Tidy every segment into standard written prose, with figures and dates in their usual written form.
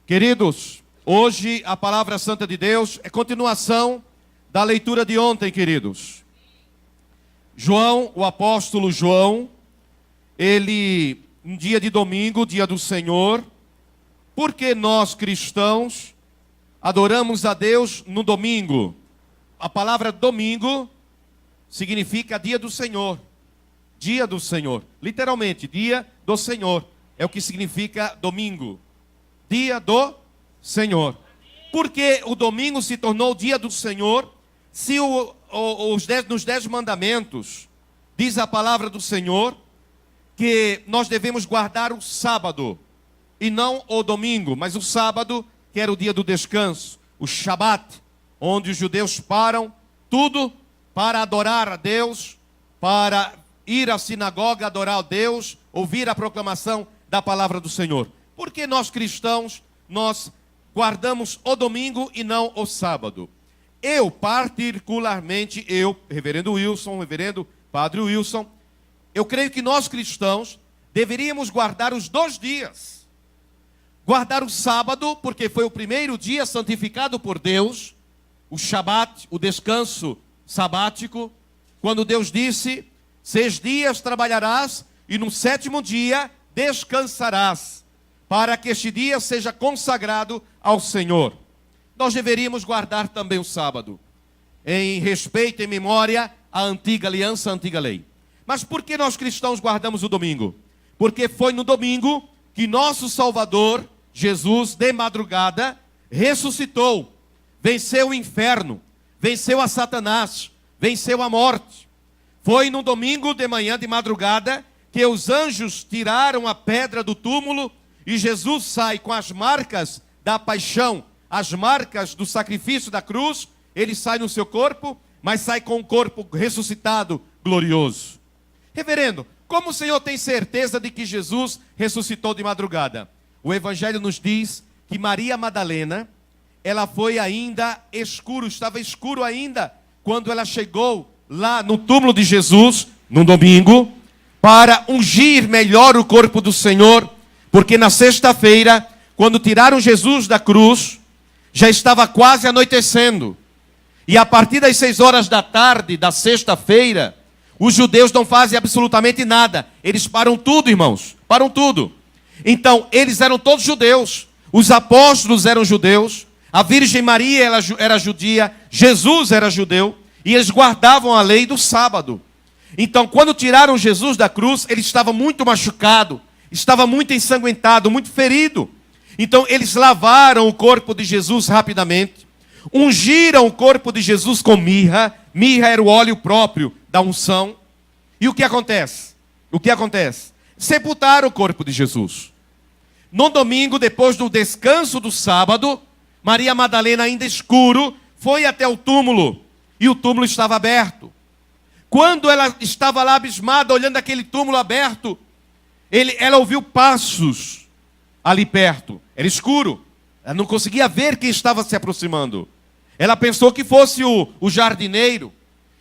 Queridos, hoje a palavra santa de Deus é continuação da leitura de ontem, queridos. João, o apóstolo João, ele, um dia de domingo, dia do Senhor, porque nós cristãos adoramos a Deus no domingo. A palavra domingo significa dia do Senhor. Dia do Senhor. Literalmente, dia do Senhor. É o que significa domingo. Dia do Senhor. Porque o domingo se tornou dia do Senhor, se nos 10 mandamentos diz a palavra do Senhor que nós devemos guardar o sábado, e não o domingo, mas o sábado, que era o dia do descanso, o Shabat, onde os judeus param tudo para adorar a Deus, para ir à sinagoga, adorar a Deus, ouvir a proclamação da palavra do Senhor. Porque nós cristãos, nós guardamos o domingo e não o sábado. Eu, particularmente, reverendo Wilson, reverendo Padre Wilson, eu creio que nós cristãos deveríamos guardar os 2 dias. Guardar o sábado, porque foi o primeiro dia santificado por Deus, o Shabat, o descanso sabático, quando Deus disse: 6 dias trabalharás e no 7º dia descansarás, para que este dia seja consagrado ao Senhor. Nós deveríamos guardar também o sábado, em respeito, em memória à antiga aliança, à antiga lei. Mas por que nós cristãos guardamos o domingo? Porque foi no domingo que nosso Salvador, Jesus, de madrugada, ressuscitou, venceu o inferno, venceu a Satanás, venceu a morte. Foi no domingo de manhã, de madrugada, que os anjos tiraram a pedra do túmulo e Jesus sai com as marcas da paixão, as marcas do sacrifício da cruz. Ele sai no seu corpo, mas sai com o corpo ressuscitado, glorioso. Reverendo, como o Senhor tem certeza de que Jesus ressuscitou de madrugada? O Evangelho nos diz que Maria Madalena, ela foi ainda escuro, estava escuro ainda, quando ela chegou lá no túmulo de Jesus, no domingo, para ungir melhor o corpo do Senhor, porque na sexta-feira, quando tiraram Jesus da cruz, já estava quase anoitecendo. E a partir das 6 horas da tarde da sexta-feira, os judeus não fazem absolutamente nada. Eles param tudo, irmãos, param tudo. Então, eles eram todos judeus, os apóstolos eram judeus, a Virgem Maria era judia, Jesus era judeu, e eles guardavam a lei do sábado. Então, quando tiraram Jesus da cruz, ele estava muito machucado, estava muito ensanguentado, muito ferido. Então, eles lavaram o corpo de Jesus rapidamente, ungiram o corpo de Jesus com mirra. Mirra era o óleo próprio da unção. E o que acontece? O que acontece? Sepultaram o corpo de Jesus. No domingo, depois do descanso do sábado, Maria Madalena, ainda escuro, foi até o túmulo. E o túmulo estava aberto. Quando ela estava lá abismada, olhando aquele túmulo aberto, ela ouviu passos ali perto. Era escuro. Ela não conseguia ver quem estava se aproximando. Ela pensou que fosse o jardineiro.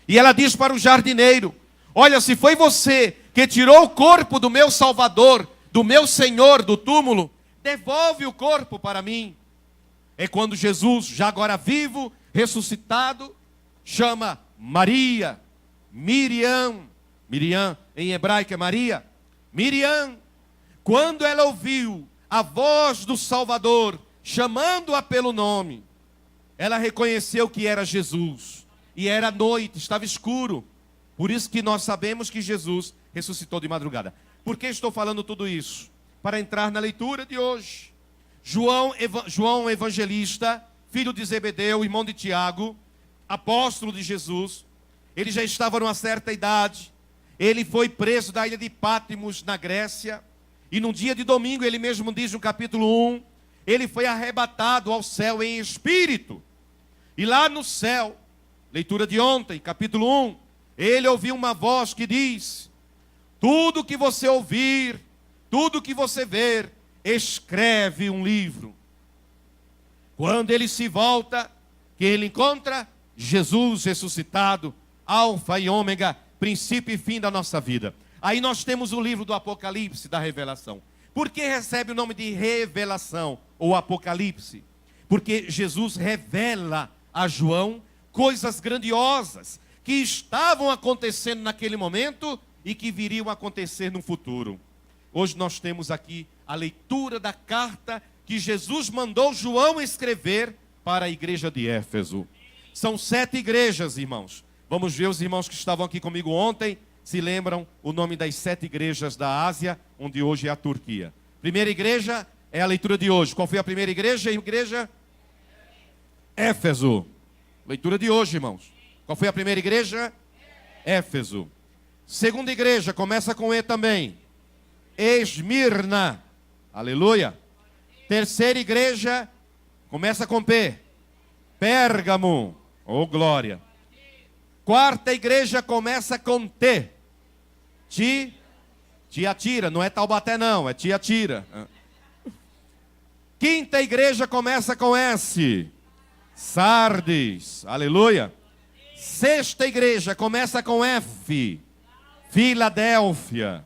E ela diz para o jardineiro: olha, se foi você que tirou o corpo do meu Salvador, do meu Senhor, do túmulo, devolve o corpo para mim. É quando Jesus, já agora vivo, ressuscitado, chama Maria, Miriam. Miriam em hebraico é Maria. Miriam. Quando ela ouviu a voz do Salvador chamando-a pelo nome, ela reconheceu que era Jesus. E era noite, estava escuro. Por isso que nós sabemos que Jesus ressuscitou de madrugada. Por que estou falando tudo isso? Para entrar na leitura de hoje. João evangelista, filho de Zebedeu, irmão de Tiago, apóstolo de Jesus. Ele já estava numa certa idade. Ele foi preso da ilha de Patmos, na Grécia. E num dia de domingo, ele mesmo diz no capítulo 1, ele foi arrebatado ao céu em espírito. E lá no céu, leitura de ontem, capítulo 1, ele ouviu uma voz que diz: tudo que você ouvir, tudo que você ver, escreve um livro. Quando ele se volta, que ele encontra Jesus ressuscitado, alfa e ômega, princípio e fim da nossa vida. Aí nós temos o livro do Apocalipse, da Revelação. Por que recebe o nome de revelação ou Apocalipse? Porque Jesus revela a João coisas grandiosas que estavam acontecendo naquele momento e que viriam a acontecer no futuro. Hoje nós temos aqui a leitura da carta que Jesus mandou João escrever para a igreja de Éfeso. São 7 igrejas, irmãos. Vamos ver os irmãos que estavam aqui comigo ontem, se lembram o nome das 7 igrejas da Ásia, onde hoje é a Turquia. Primeira igreja é a leitura de hoje. Qual foi a primeira igreja? Igreja Éfeso. Leitura de hoje, irmãos. Qual foi a primeira igreja? Éfeso. Segunda igreja, começa com E também. Esmirna. Aleluia. Terceira igreja, começa com P. Pérgamo. Oh, glória. Quarta igreja começa com T. Tiatira. Não é Taubaté não, é Tiatira. Quinta igreja começa com S. Sardes. Aleluia. Sexta igreja começa com F. Filadélfia.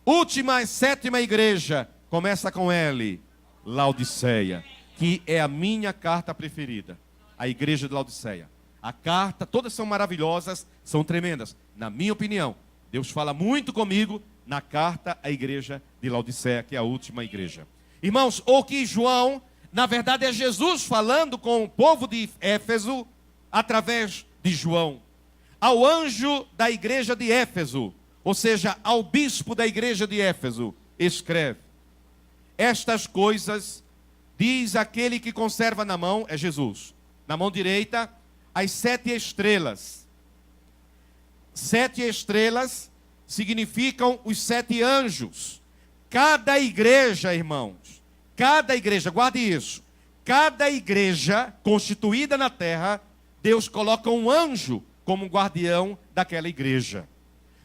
Última, 7ª igreja começa com L. Laodiceia. Que é a minha carta preferida. A igreja de Laodiceia. A carta, todas são maravilhosas, são tremendas. Na minha opinião, Deus fala muito comigo na carta à igreja de Laodiceia, que é a última igreja. Irmãos, o que João, na verdade é Jesus falando com o povo de Éfeso, através de João, ao anjo da igreja de Éfeso, ou seja, ao bispo da igreja de Éfeso, escreve: estas coisas diz aquele que conserva na mão, é Jesus, na mão direita, as 7 estrelas. 7 estrelas significam os 7 anjos. Cada igreja, irmãos, cada igreja, guarde isso, cada igreja constituída na terra, Deus coloca um anjo como guardião daquela igreja.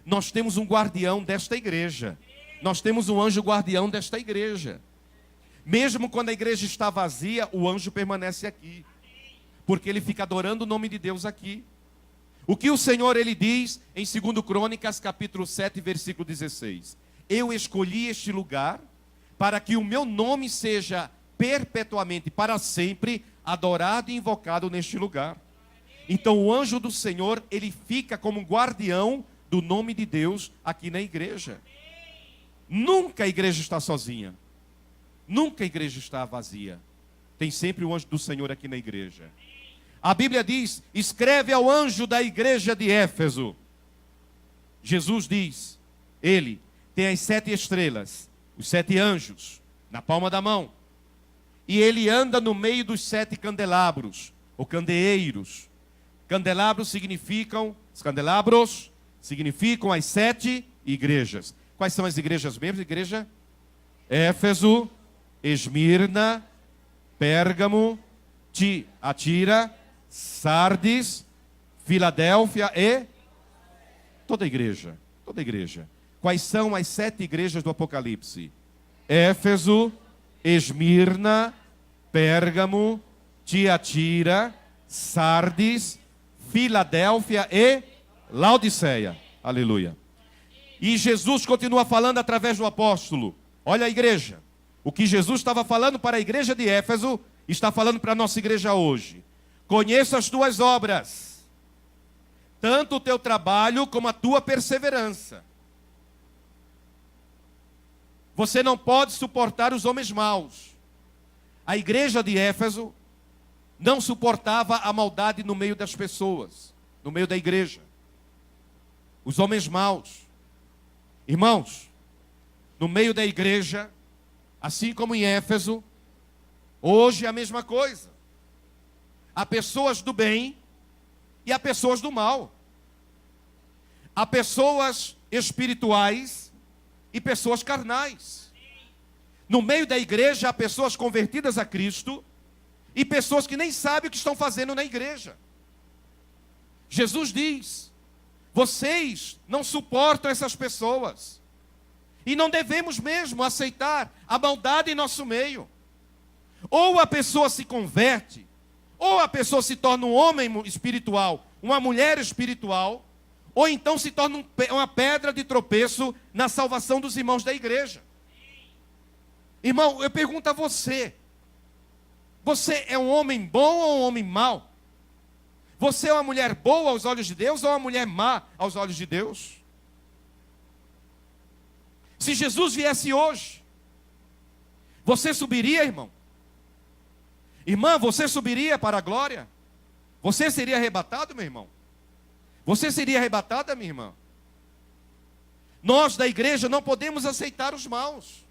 Nós temos um guardião desta igreja. Nós temos um anjo guardião desta igreja. Mesmo quando a igreja está vazia, o anjo permanece aqui, porque ele fica adorando o nome de Deus aqui. O que o Senhor ele diz em 2 Crônicas, capítulo 7, versículo 16: eu escolhi este lugar para que o meu nome seja perpetuamente, para sempre, adorado e invocado neste lugar. Então o anjo do Senhor, ele fica como guardião do nome de Deus aqui na igreja. Nunca a igreja está sozinha. Nunca a igreja está vazia. Tem sempre o anjo do Senhor aqui na igreja. A Bíblia diz: escreve ao anjo da igreja de Éfeso. Jesus diz, ele tem as 7 estrelas, os 7 anjos, na palma da mão. E ele anda no meio dos 7 candelabros, ou candeeiros. Candelabros significam as 7 igrejas. Quais são as igrejas mesmo? Igreja Éfeso, Esmirna, Pérgamo, Tiatira, Sardes, Filadélfia e toda igreja. Toda igreja. Quais são as 7 igrejas do Apocalipse? Éfeso, Esmirna, Pérgamo, Tiatira, Sardes, Filadélfia e Laodiceia. Aleluia. E Jesus continua falando através do apóstolo. Olha a igreja. O que Jesus estava falando para a igreja de Éfeso, está falando para a nossa igreja hoje. Conheço as tuas obras, tanto o teu trabalho como a tua perseverança. Você não pode suportar os homens maus. A igreja de Éfeso não suportava a maldade no meio das pessoas, no meio da igreja. Os homens maus. Irmãos, no meio da igreja, assim como em Éfeso, hoje é a mesma coisa. Há pessoas do bem e há pessoas do mal. Há pessoas espirituais e pessoas carnais. No meio da igreja há pessoas convertidas a Cristo e pessoas que nem sabem o que estão fazendo na igreja. Jesus diz: vocês não suportam essas pessoas. E não devemos mesmo aceitar a maldade em nosso meio. Ou a pessoa se converte, ou a pessoa se torna um homem espiritual, uma mulher espiritual, ou então se torna uma pedra de tropeço na salvação dos irmãos da igreja. Irmão, eu pergunto a você. Você é um homem bom ou um homem mau? Você é uma mulher boa aos olhos de Deus ou uma mulher má aos olhos de Deus? Se Jesus viesse hoje, você subiria, irmão? Irmã, você subiria para a glória? Você seria arrebatado, meu irmão? Você seria arrebatada, minha irmã? Nós da igreja não podemos aceitar os maus.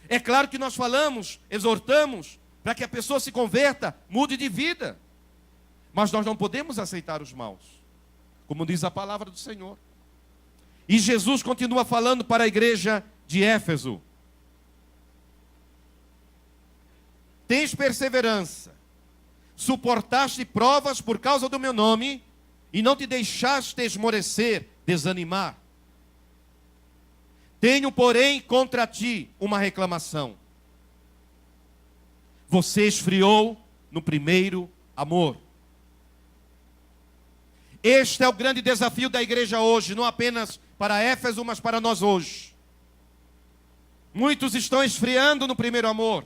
É claro que nós falamos, exortamos, para que a pessoa se converta, mude de vida. Mas nós não podemos aceitar os maus, como diz a palavra do Senhor. E Jesus continua falando para a igreja de Éfeso: tens perseverança, suportaste provas por causa do meu nome, e não te deixaste esmorecer, desanimar. Tenho, porém, contra ti uma reclamação. Você esfriou no primeiro amor. Este é o grande desafio da igreja hoje, não apenas para Éfeso, mas para nós hoje. Muitos estão esfriando no primeiro amor.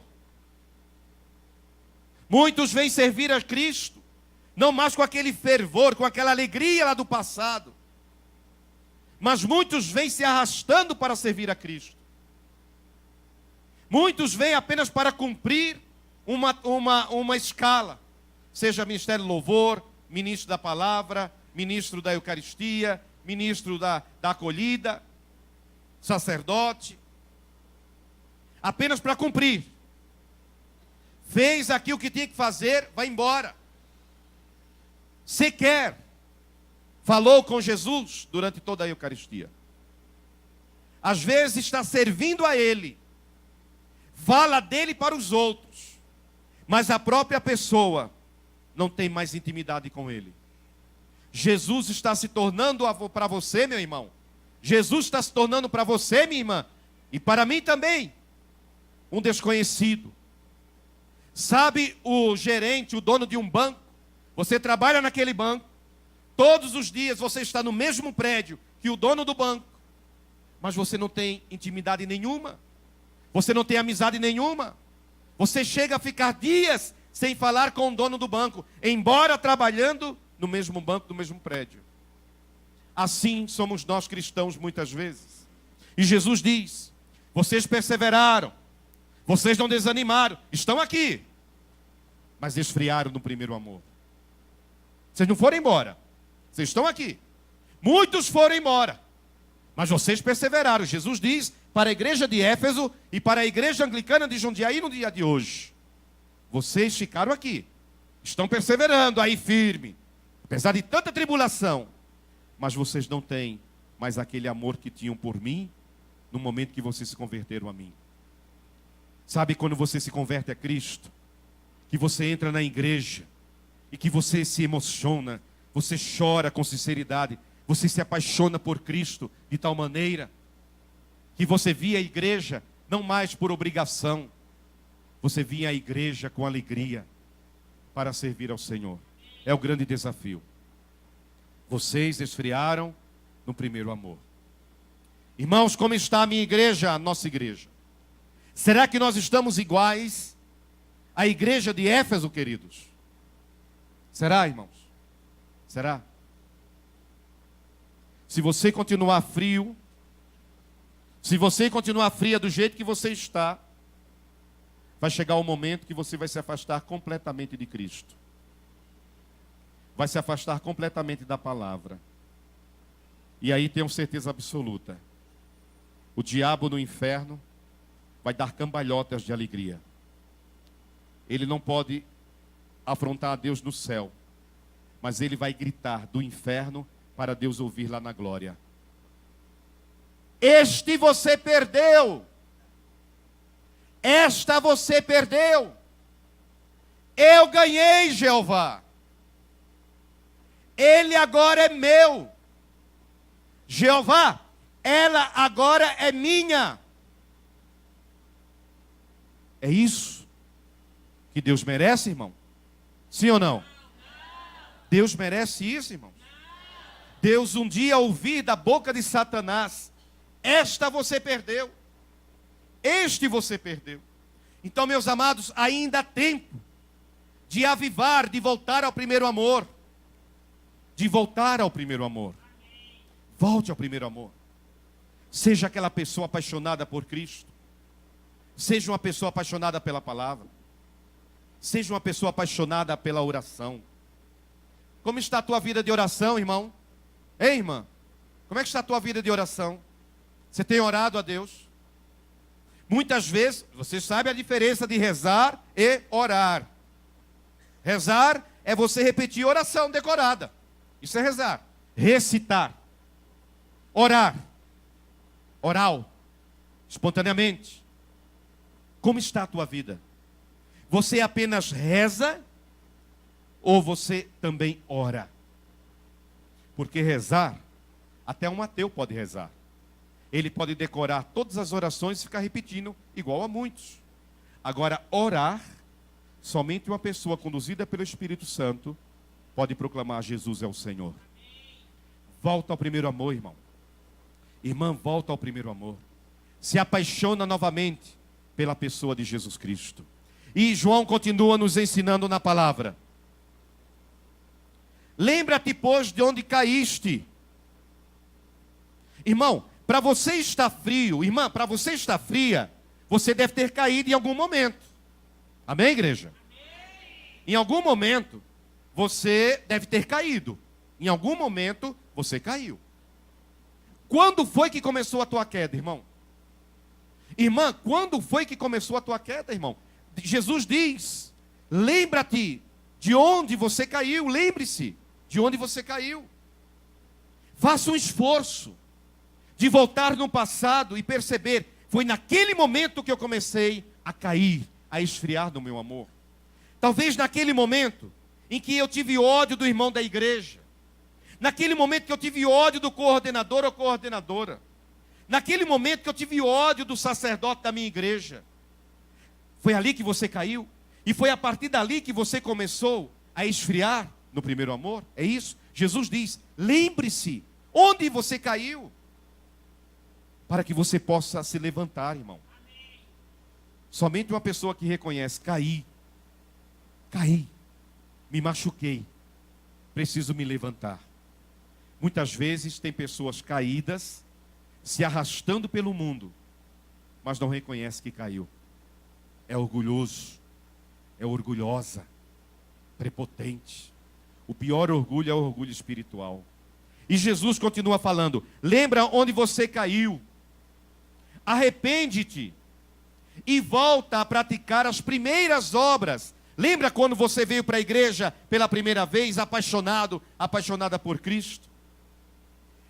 Muitos vêm servir a Cristo, não mais com aquele fervor, com aquela alegria lá do passado. Mas muitos vêm se arrastando para servir a Cristo. Muitos vêm apenas para cumprir uma escala. Seja ministério de louvor, ministro da palavra, ministro da Eucaristia, ministro da acolhida, sacerdote. Apenas para cumprir. Fez aqui o que tinha que fazer, vai embora. Sequer falou com Jesus durante toda a Eucaristia. Às vezes está servindo a Ele, fala dele para os outros, mas a própria pessoa não tem mais intimidade com Ele. Jesus está se tornando para você, meu irmão. Jesus está se tornando para você, minha irmã, e para mim também, um desconhecido. Sabe o gerente, o dono de um banco? Você trabalha naquele banco. Todos os dias você está no mesmo prédio que o dono do banco. Mas você não tem intimidade nenhuma. Você não tem amizade nenhuma. Você chega a ficar dias sem falar com o dono do banco, embora trabalhando no mesmo banco, no mesmo prédio. Assim somos nós cristãos muitas vezes. E Jesus diz: vocês perseveraram, vocês não desanimaram, estão aqui, mas esfriaram no primeiro amor. Vocês não foram embora, vocês estão aqui. Muitos foram embora, mas vocês perseveraram. Jesus diz para a igreja de Éfeso e para a igreja anglicana de Jundiaí no dia de hoje: vocês ficaram aqui, estão perseverando aí firme, apesar de tanta tribulação, mas vocês não têm mais aquele amor que tinham por mim no momento que vocês se converteram a mim. Sabe quando você se converte a Cristo, que você entra na igreja e que você se emociona, você chora com sinceridade, você se apaixona por Cristo de tal maneira que você via a igreja não mais por obrigação, você vinha à igreja com alegria para servir ao Senhor. É o grande desafio. Vocês esfriaram no primeiro amor. Irmãos, como está a minha igreja, a nossa igreja? Será que nós estamos iguais à igreja de Éfeso, queridos? Será, irmãos? Será? Se você continuar frio, se você continuar fria do jeito que você está, vai chegar um momento que você vai se afastar completamente de Cristo. Vai se afastar completamente da palavra. E aí tenho certeza absoluta: o diabo no inferno vai dar cambalhotas de alegria. Ele não pode afrontar a Deus no céu, mas ele vai gritar do inferno para Deus ouvir lá na glória: este você perdeu. Esta você perdeu. Eu ganhei, Jeová. Ele agora é meu. Jeová, ela agora é minha. É isso que Deus merece, irmão? Sim ou não? Deus merece isso, irmão? Deus um dia ouviu da boca de Satanás: esta você perdeu. Este você perdeu. Então, meus amados, ainda há tempo de avivar, de voltar ao primeiro amor. De voltar ao primeiro amor. Volte ao primeiro amor. Seja aquela pessoa apaixonada por Cristo. Seja uma pessoa apaixonada pela palavra. Seja uma pessoa apaixonada pela oração. Como está a tua vida de oração, irmão? Ei, irmã, como é que está a tua vida de oração? Você tem orado a Deus? Muitas vezes, você sabe a diferença de rezar e orar. Rezar é você repetir oração decorada. Isso é rezar. Recitar. Orar. Oral. Espontaneamente. Como está a tua vida? Você apenas reza ou você também ora? Porque rezar, até um ateu pode rezar. Ele pode decorar todas as orações e ficar repetindo, igual a muitos. Agora, orar, somente uma pessoa conduzida pelo Espírito Santo pode proclamar: Jesus é o Senhor. Volta ao primeiro amor, irmão. Irmã, volta ao primeiro amor. Se apaixona novamente pela pessoa de Jesus Cristo. E João continua nos ensinando na palavra. Lembra-te, pois, de onde caíste. Irmão, para você estar frio, irmã, para você estar fria, você deve ter caído em algum momento. Amém, igreja? Amém. Em algum momento, você deve ter caído. Em algum momento, você caiu. Quando foi que começou a tua queda, irmão? Irmã, quando foi que começou a tua queda, irmão? Jesus diz: lembra-te de onde você caiu. Lembre-se de onde você caiu. Faça um esforço de voltar no passado e perceber: foi naquele momento que eu comecei a cair, a esfriar no meu amor. Talvez naquele momento em que eu tive ódio do irmão da igreja. Naquele momento que eu tive ódio do coordenador ou coordenadora. Naquele momento que eu tive ódio do sacerdote da minha igreja. Foi ali que você caiu? E foi a partir dali que você começou a esfriar no primeiro amor? É isso? Jesus diz: lembre-se onde você caiu, para que você possa se levantar, irmão. Amém. Somente uma pessoa que reconhece: caí, me machuquei, preciso me levantar. Muitas vezes tem pessoas caídas, se arrastando pelo mundo, mas não reconhece que caiu. É orgulhoso, é orgulhosa, prepotente. O pior orgulho é o orgulho espiritual. E Jesus continua falando: lembra onde você caiu, arrepende-te e volta a praticar as primeiras obras. Lembra quando você veio para a igreja pela primeira vez, apaixonada por Cristo?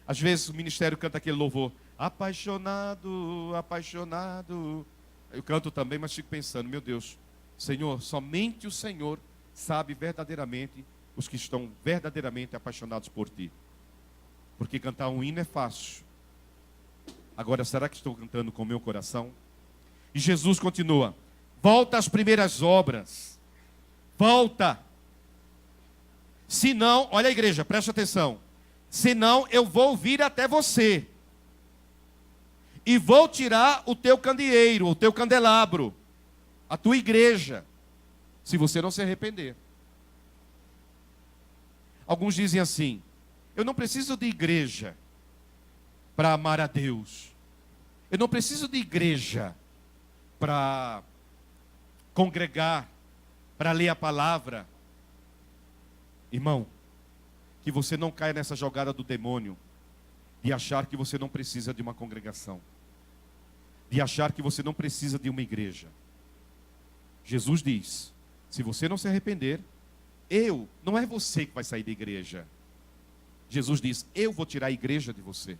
Às vezes o ministério canta aquele louvor: apaixonado, apaixonado. Eu canto também, mas fico pensando: meu Deus, Senhor, somente o Senhor sabe verdadeiramente os que estão verdadeiramente apaixonados por Ti. Porque cantar um hino é fácil. Agora, será que estou cantando com o meu coração? E Jesus continua: volta às primeiras obras. Volta. Senão, olha a igreja, preste atenção. Senão eu vou vir até você. E vou tirar o teu candeeiro, o teu candelabro, a tua igreja, se você não se arrepender. Alguns dizem assim: eu não preciso de igreja para amar a Deus. Eu não preciso de igreja para congregar, para ler a palavra. Irmão, que você não caia nessa jogada do demônio de achar que você não precisa de uma congregação, de achar que você não precisa de uma igreja. Jesus diz: se você não se arrepender, não é você que vai sair da igreja. Jesus diz: eu vou tirar a igreja de você.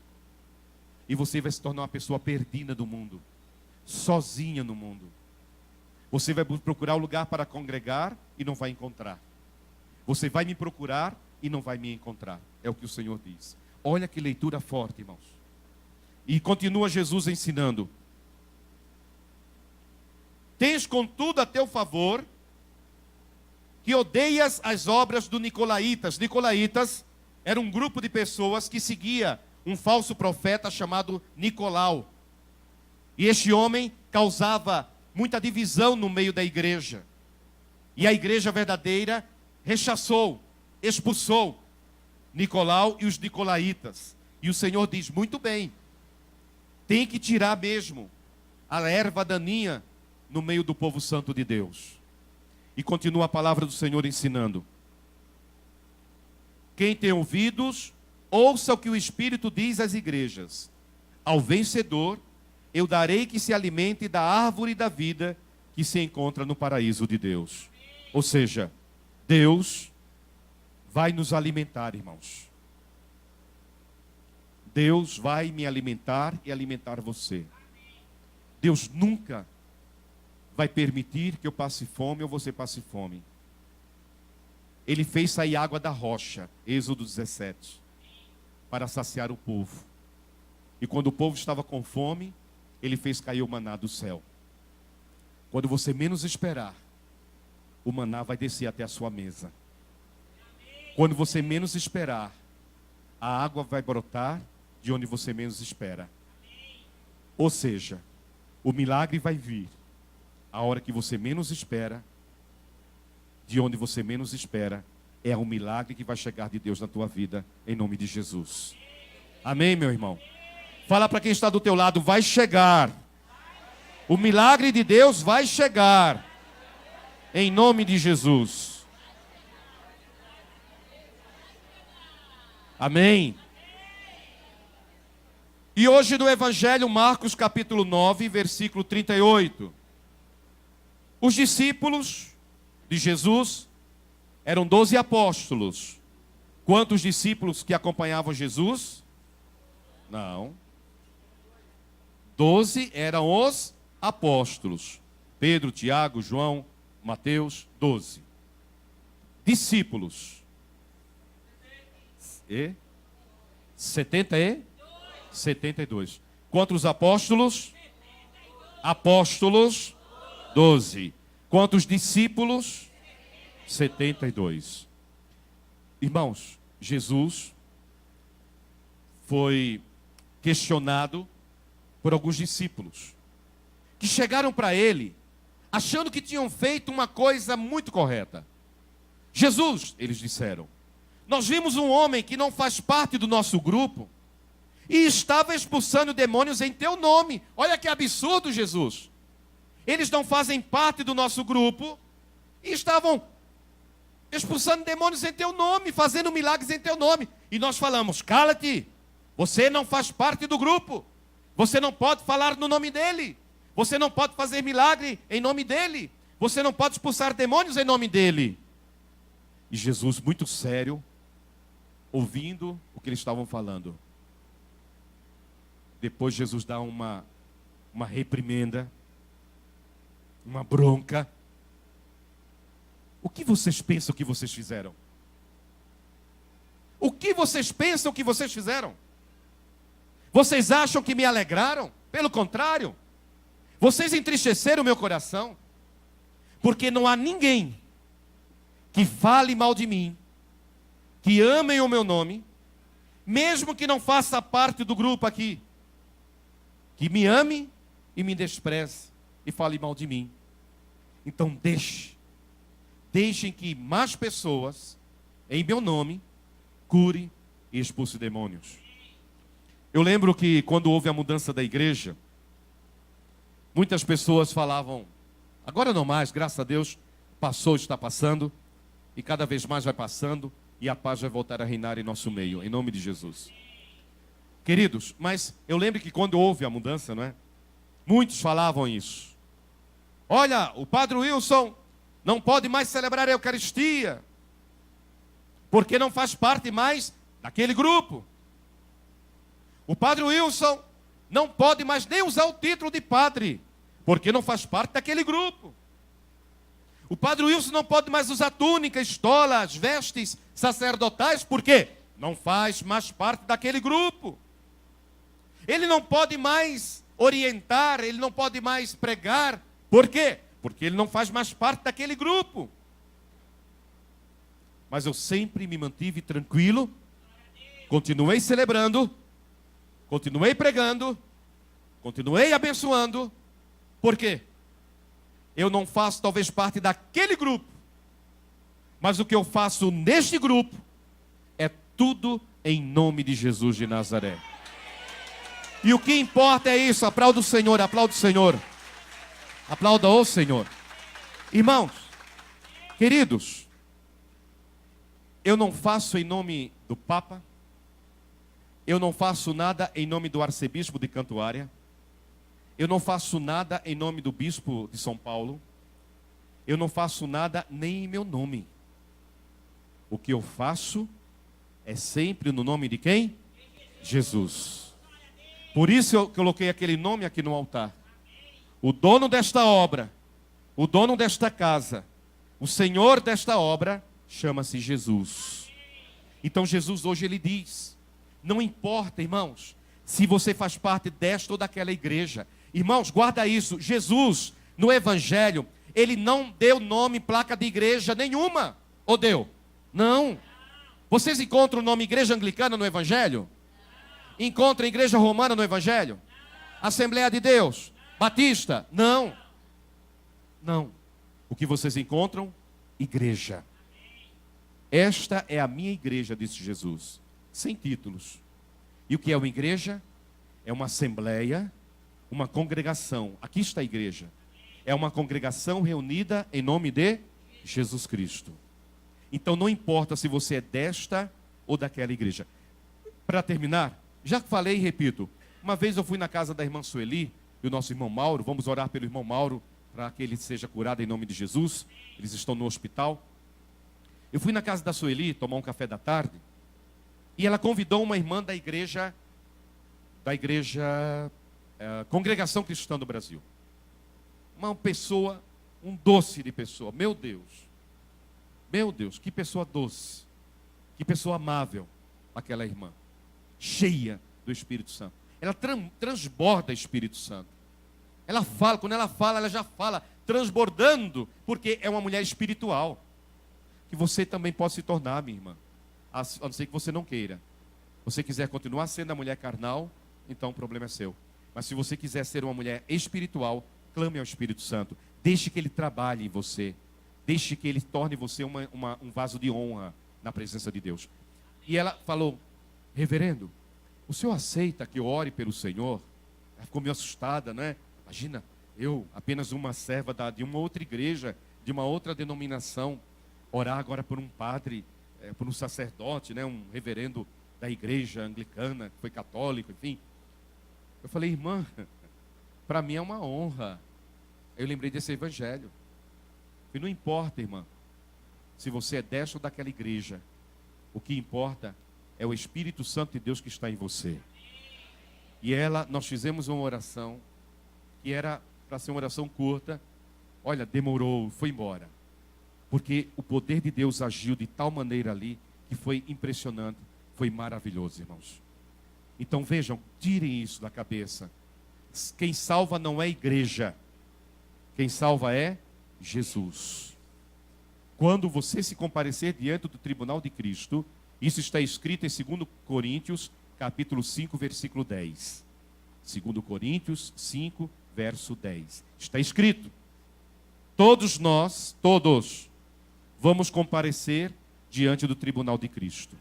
E você vai se tornar uma pessoa perdida do mundo, sozinha no mundo. Você vai procurar um lugar para congregar e não vai encontrar. Você vai me procurar e não vai me encontrar. É o que o Senhor diz. Olha que leitura forte, irmãos. E continua Jesus ensinando: tens contudo a teu favor que odeias as obras dos nicolaítas. Nicolaítas era um grupo de pessoas que seguia um falso profeta chamado Nicolau. E este homem causava muita divisão no meio da igreja. E a igreja verdadeira rechaçou, expulsou Nicolau e os nicolaítas. E o Senhor diz, muito bem, tem que tirar mesmo a erva daninha no meio do povo santo de Deus. E continua a palavra do Senhor ensinando. Quem tem ouvidos, ouça o que o Espírito diz às igrejas. Ao vencedor, eu darei que se alimente da árvore da vida que se encontra no paraíso de Deus. Ou seja, Deus vai nos alimentar, irmãos. Deus vai me alimentar e alimentar você. Deus nunca vai permitir que eu passe fome ou você passe fome. Ele fez sair água da rocha, Êxodo 17, para saciar o povo. E quando o povo estava com fome, Ele fez cair o maná do céu. Quando você menos esperar, o maná vai descer até a sua mesa. Quando você menos esperar, a água vai brotar de onde você menos espera. Ou seja, o milagre vai vir a hora que você menos espera, de onde você menos espera. É um milagre que vai chegar de Deus na tua vida, em nome de Jesus. Amém, meu irmão? Fala para quem está do teu lado, vai chegar. O milagre de Deus vai chegar, em nome de Jesus. Amém. E hoje no Evangelho, Marcos capítulo 9, versículo 38. Os discípulos de Jesus eram 12 apóstolos. Quantos discípulos que acompanhavam Jesus? Não. 12 eram os apóstolos. Pedro, Tiago, João, Mateus, 12. Discípulos. 72. Quantos apóstolos? Apóstolos, 12. Quantos discípulos? 72. Irmãos, Jesus foi questionado por alguns discípulos que chegaram para ele achando que tinham feito uma coisa muito correta. Jesus, eles disseram, nós vimos um homem que não faz parte do nosso grupo e estava expulsando demônios em teu nome. Olha que absurdo, Jesus. Eles não fazem parte do nosso grupo e estavam expulsando demônios em teu nome, fazendo milagres em teu nome. E nós falamos, cala-te, você não faz parte do grupo. Você não pode falar no nome dele. Você não pode fazer milagre em nome dele. Você não pode expulsar demônios em nome dele. E Jesus, muito sério, ouvindo o que eles estavam falando. Depois Jesus dá uma reprimenda, uma bronca. O que vocês pensam que vocês fizeram? O que vocês pensam que vocês fizeram? Vocês acham que me alegraram? Pelo contrário, vocês entristeceram o meu coração, porque não há ninguém que fale mal de mim, que amem o meu nome, mesmo que não faça parte do grupo aqui, que me ame e me despreze e fale mal de mim. Então deixem que mais pessoas, em meu nome, cure e expulse demônios. Eu lembro que quando houve a mudança da igreja, muitas pessoas falavam, agora não mais, graças a Deus, passou, está passando, e cada vez mais vai passando, e a paz vai voltar a reinar em nosso meio, em nome de Jesus. Queridos, mas eu lembro que quando houve a mudança, não é? Muitos falavam isso. Olha, o Padre Wilson não pode mais celebrar a Eucaristia, porque não faz parte mais daquele grupo. O Padre Wilson não pode mais nem usar o título de padre, porque não faz parte daquele grupo. O Padre Wilson não pode mais usar túnica, estola, as vestes sacerdotais, porque não faz mais parte daquele grupo. Ele não pode mais orientar, ele não pode mais pregar. Por quê? Porque ele não faz mais parte daquele grupo. Mas eu sempre me mantive tranquilo, continuei celebrando, continuei pregando, continuei abençoando, Por quê? Eu não faço talvez parte daquele grupo, mas o que eu faço neste grupo é tudo em nome de Jesus de Nazaré. E o que importa é isso. Aplauda o Senhor, aplauda o Senhor. Aplauda o Senhor. Irmãos, queridos, eu não faço em nome do Papa, eu não faço nada em nome do arcebispo de Cantuária, eu não faço nada em nome do bispo de São Paulo, eu não faço nada nem em meu nome. O que eu faço é sempre no nome de quem? Jesus. Por isso eu coloquei aquele nome aqui no altar. O dono desta obra, o dono desta casa, o Senhor desta obra, chama-se Jesus. Então Jesus hoje ele diz, não importa, irmãos, se você faz parte desta ou daquela igreja. Irmãos, guarda isso, Jesus, no Evangelho, ele não deu nome, placa de igreja nenhuma. Ou deu? Não. Vocês encontram o nome Igreja Anglicana no Evangelho? Encontram Igreja Romana no Evangelho? Assembleia de Deus? Batista? Não. Não. O que vocês encontram? Igreja. Esta é a minha igreja, disse Jesus. Sem títulos. E o que é uma igreja? É uma assembleia, uma congregação. Aqui está a igreja. É uma congregação reunida em nome de Jesus Cristo. Então não importa se você é desta ou daquela igreja. Para terminar, já falei e repito. Uma vez eu fui na casa da irmã Sueli e o nosso irmão Mauro. Vamos orar pelo irmão Mauro para que ele seja curado em nome de Jesus. Eles estão no hospital. Eu fui na casa da Sueli tomar um café da tarde. E ela convidou uma irmã da igreja Congregação Cristã do Brasil. Uma pessoa, um doce de pessoa. Meu Deus, que pessoa doce. Que pessoa amável, aquela irmã. Cheia do Espírito Santo. Ela transborda o Espírito Santo. Ela fala, quando ela fala, ela já fala transbordando, porque é uma mulher espiritual. Que você também pode se tornar, minha irmã. A não ser que você não queira. Se você quiser continuar sendo a mulher carnal, então o problema é seu. Mas se você quiser ser uma mulher espiritual, clame ao Espírito Santo. Deixe que ele trabalhe em você. Deixe que ele torne você um vaso de honra na presença de Deus. E ela falou, reverendo, o senhor aceita que eu ore pelo Senhor? Ela ficou meio assustada, né? Imagina, eu, apenas uma serva de uma outra igreja, de uma outra denominação, orar agora por um padre, por um sacerdote, né? Um reverendo da igreja anglicana, que foi católico, enfim. Eu falei, irmã, para mim é uma honra. Eu lembrei desse evangelho. E não importa, irmã, se você é desta ou daquela igreja, o que importa é o Espírito Santo de Deus que está em você. E nós fizemos uma oração, que era para ser uma oração curta. Olha, demorou, foi embora. Porque o poder de Deus agiu de tal maneira ali, que foi impressionante, foi maravilhoso, irmãos. Então vejam, tirem isso da cabeça. Quem salva não é igreja, quem salva é Jesus. Quando você se comparecer diante do tribunal de Cristo, isso está escrito em 2 Coríntios, capítulo 5, versículo 10. 2 Coríntios 5, verso 10. Está escrito, todos nós, vamos comparecer diante do tribunal de Cristo.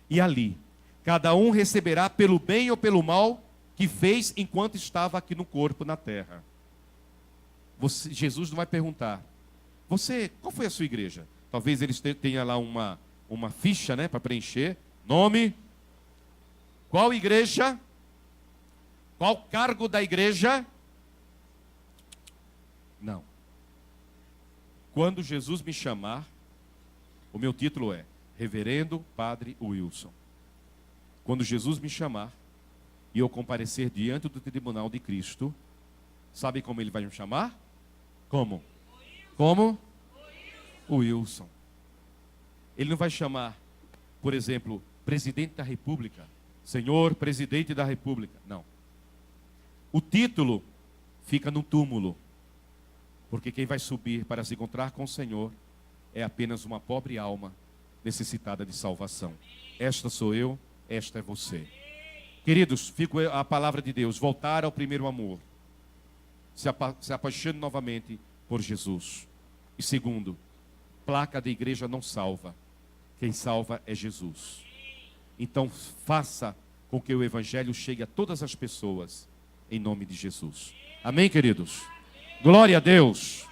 E ali, cada um receberá pelo bem ou pelo mal que fez enquanto estava aqui no corpo, na terra. Jesus não vai perguntar, qual foi a sua igreja? Talvez eles tenham lá uma ficha, né, para preencher. Nome, qual igreja, qual cargo da igreja? Não. Quando Jesus me chamar, o meu título é Reverendo Padre Wilson. Quando Jesus me chamar e eu comparecer diante do tribunal de Cristo, sabe como ele vai me chamar? Como? Como? Wilson. Ele não vai chamar, por exemplo, presidente da República, senhor presidente da República. Não. O título fica no túmulo, porque quem vai subir para se encontrar com o Senhor é apenas uma pobre alma necessitada de salvação. Esta sou eu, esta é você. Queridos, fica a palavra de Deus, voltar ao primeiro amor. se apaixone novamente por Jesus. E segundo, placa de igreja não salva. Quem salva é Jesus. Então faça com que o evangelho chegue a todas as pessoas, em nome de Jesus. Amém, queridos? Glória a Deus.